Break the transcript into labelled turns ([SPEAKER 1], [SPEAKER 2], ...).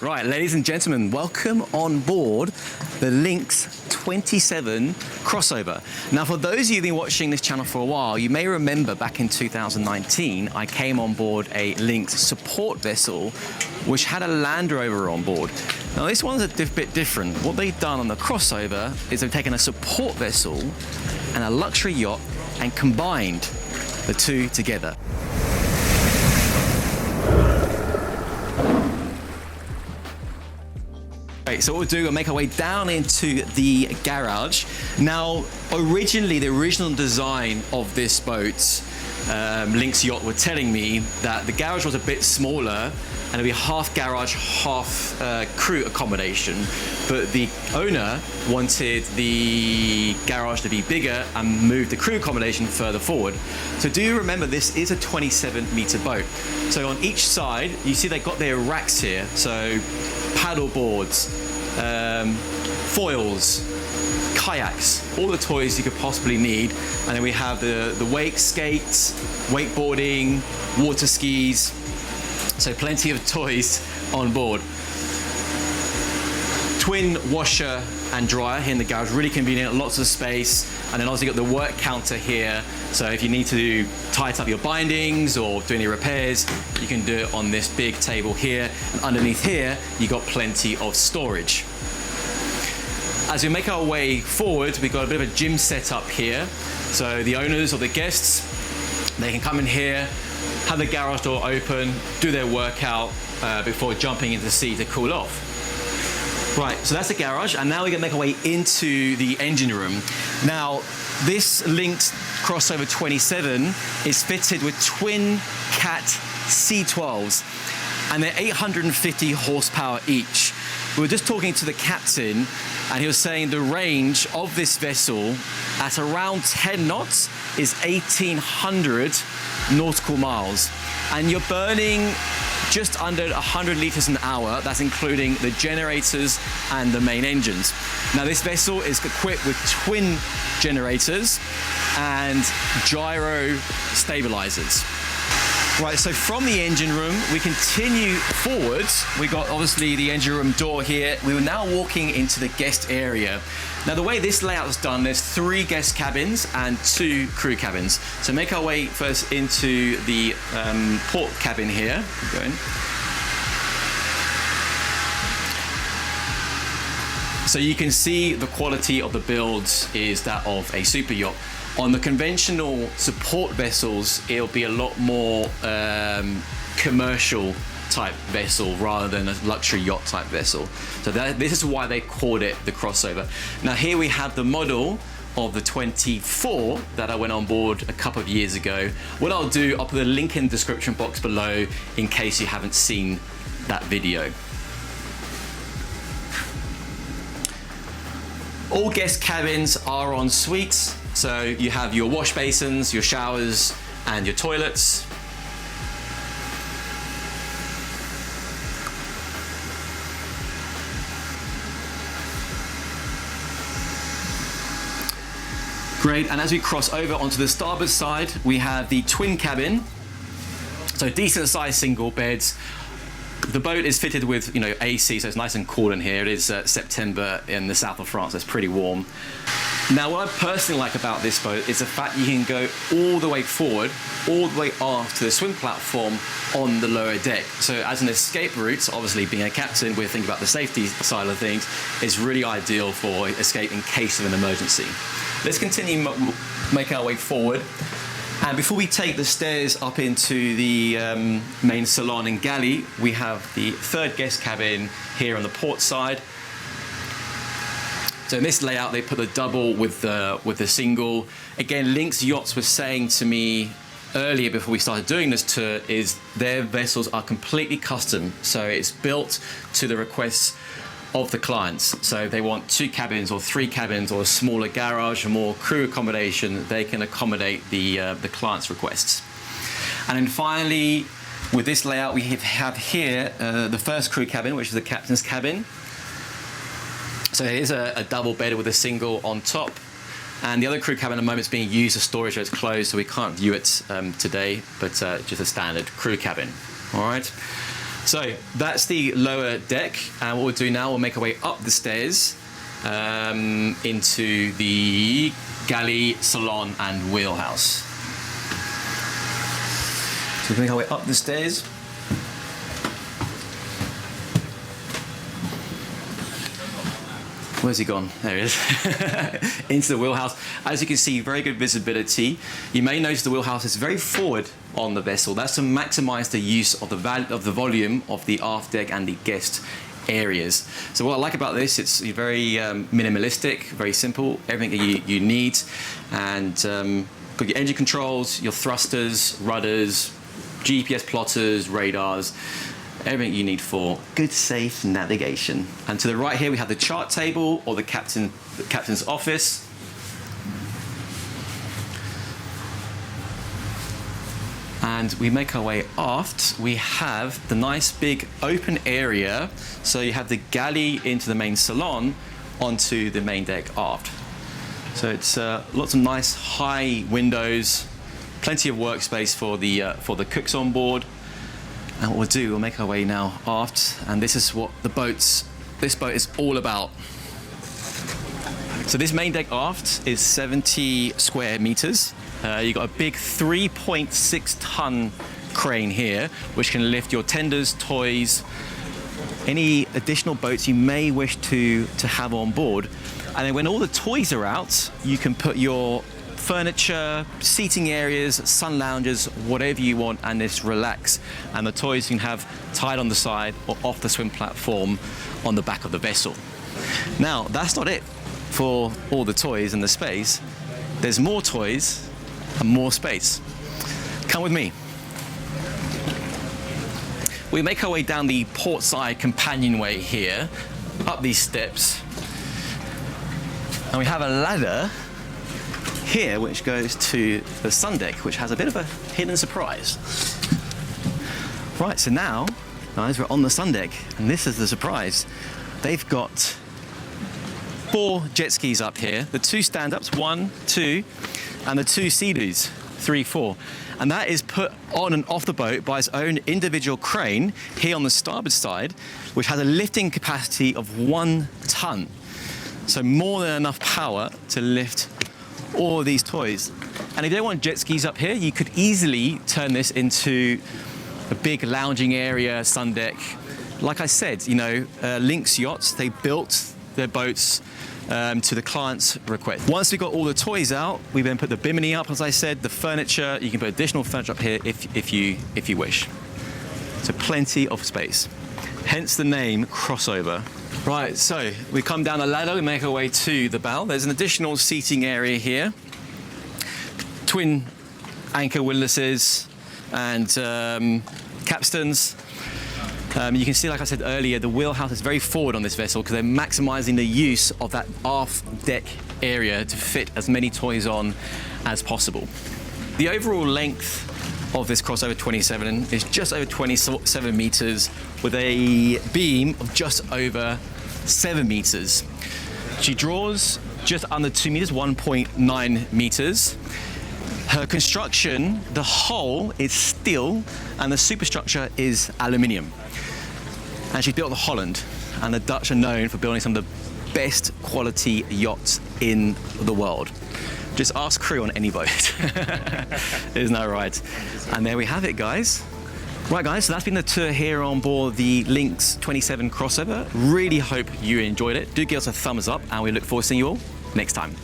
[SPEAKER 1] Right, ladies and gentlemen, welcome on board the Lynx 27 crossover. Now, for those of you who've been watching this channel for a while, you may remember back in 2019, I came on board a Lynx support vessel, which had a Land Rover on board. Now, this one's a bit different. What they've done on the crossover is they've taken a support vessel and a luxury yacht and combined the two together. So what we'll do, we'll make our way down into the garage. Now, originally, the original design of this boat, Lynx Yacht, were telling me that the garage was a bit smaller and it'd be half garage, half crew accommodation. But the owner wanted the garage to be bigger and move the crew accommodation further forward. So do remember, this is a 27-meter boat. So on each side, you see they've got their racks here. So paddle boards, foils, kayaks, all the toys you could possibly need. And then we have the wake skates, wakeboarding, water skis. So plenty of toys on board. Twin washer and dryer here in the garage, really convenient, lots of space. And then also you've got the work counter here. So if you need to tighten up your bindings or do any repairs, you can do it on this big table here. And underneath here, you've got plenty of storage. As we make our way forward, we've got a bit of a gym set up here. So the owners or the guests, they can come in here, have the garage door open, do their workout before jumping into the sea to cool off. Right, so that's the garage, and now we're gonna make our way into the engine room. Now, this Lynx Crossover 27 is fitted with twin Cat C12s, and they're 850 horsepower each. We were just talking to the captain, and he was saying the range of this vessel at around 10 knots is 1,800 nautical miles. And you're burning just under 100 liters an hour. That's including the generators and the main engines. Now, this vessel is equipped with twin generators and gyro stabilizers. Right, so from the engine room, we continue forwards. We got obviously the engine room door here. We were now walking into the guest area. Now, the way this layout is done, there's 3 guest cabins and 2 crew cabins. So make our way first into the port cabin here. Keep going. So you can see the quality of the builds is that of a super yacht. On the conventional support vessels, it'll be a lot more commercial type vessel rather than a luxury yacht type vessel. So this is why they called it the crossover. Now here we have the model of the 24 that I went on board a couple of years ago. What I'll do, I'll put a link in the description box below in case you haven't seen that video. All guest cabins are en suites. So you have your wash basins, your showers, and your toilets. Great, and as we cross over onto the starboard side, we have the twin cabin. So decent sized single beds. The boat is fitted with, AC, so it's nice and cool in here. It is September in the south of France, so it's pretty warm. Now, what I personally like about this boat is the fact you can go all the way forward, all the way aft to the swim platform on the lower deck. So as an escape route, obviously being a captain, we're thinking about the safety side of things, is really ideal for escape in case of an emergency. Let's continue make our way forward. And before we take the stairs up into the main salon and galley, we have the 3rd guest cabin here on the port side. So in this layout, they put the double with the single. Again, Lynx Yachts was saying to me earlier before we started doing this tour is their vessels are completely custom. So it's built to the requests of the clients. So if they want 2 cabins or 3 cabins or a smaller garage or more crew accommodation, they can accommodate the client's requests. And then finally, with this layout, we have here the first crew cabin, which is the captain's cabin. So it is a double bed with a single on top. And the other crew cabin at the moment is being used as storage, so it's closed, so we can't view it today, but just a standard crew cabin. All right. So that's the lower deck, and what we'll do now, we'll make our way up the stairs into the galley, salon, and wheelhouse. So we'll make our way up the stairs. Where's he gone? There he is. Into the wheelhouse. As you can see, very good visibility. You may notice the wheelhouse is very forward on the vessel. That's to maximize the use of the volume of the aft deck and the guest areas. So what I like about this, it's very minimalistic, very simple, everything you need. And got your engine controls, your thrusters, rudders, GPS plotters, radars, everything you need for good, safe navigation. And to the right here, we have the chart table or the captain's office. And we make our way aft. We have the nice big open area. So you have the galley into the main salon onto the main deck aft. So it's lots of nice high windows, plenty of workspace for the cooks on board. And what we'll do, we'll make our way now aft, and this is what this boat is all about. So this main deck aft is 70 square meters. You've got a big 3.6 ton crane here, which can lift your tenders, toys, any additional boats you may wish to have on board. And then when all the toys are out, you can put your furniture, seating areas, sun lounges, whatever you want, and just relax. And the toys you can have tied on the side or off the swim platform on the back of the vessel. Now, that's not it for all the toys and the space. There's more toys and more space. Come with me. We make our way down the port side companionway here, up these steps, and we have a ladder here which goes to the sun deck, which has a bit of a hidden surprise. Right, so now, guys, we're on the sun deck, and this is the surprise. They've got 4 jet skis up here, the 2 stand-ups, 1, 2, and the 2 sea-doos, 3, 4. And that is put on and off the boat by its own individual crane here on the starboard side, which has a lifting capacity of 1 ton. So more than enough power to lift all of these toys. And if you don't want jet skis up here, you could easily turn this into a big lounging area, sun deck. Like I said, you know, Lynx Yachts, they built their boats to the client's request. Once we got all the toys out, we then put the bimini up, as I said, the furniture. You can put additional furniture up here if you wish. So plenty of space. Hence the name Crossover. Right, so we come down the ladder, we make our way to the bow. There's an additional seating area here. Twin anchor windlasses and capstans. You can see, like I said earlier, the wheelhouse is very forward on this vessel because they're maximizing the use of that aft deck area to fit as many toys on as possible. The overall length of this Crossover 27 is just over 27 meters with a beam of just over 7 meters. She draws just under 2 meters, 1.9 meters. Her construction, the hull is steel and the superstructure is aluminium. And she's built in Holland, and the Dutch are known for building some of the best quality yachts in the world. Just ask crew on any boat. Isn't that right? And there we have it, guys. Right, guys, so that's been the tour here on board the Lynx 27 Crossover. Really hope you enjoyed it. Do give us a thumbs up, and we look forward to seeing you all next time.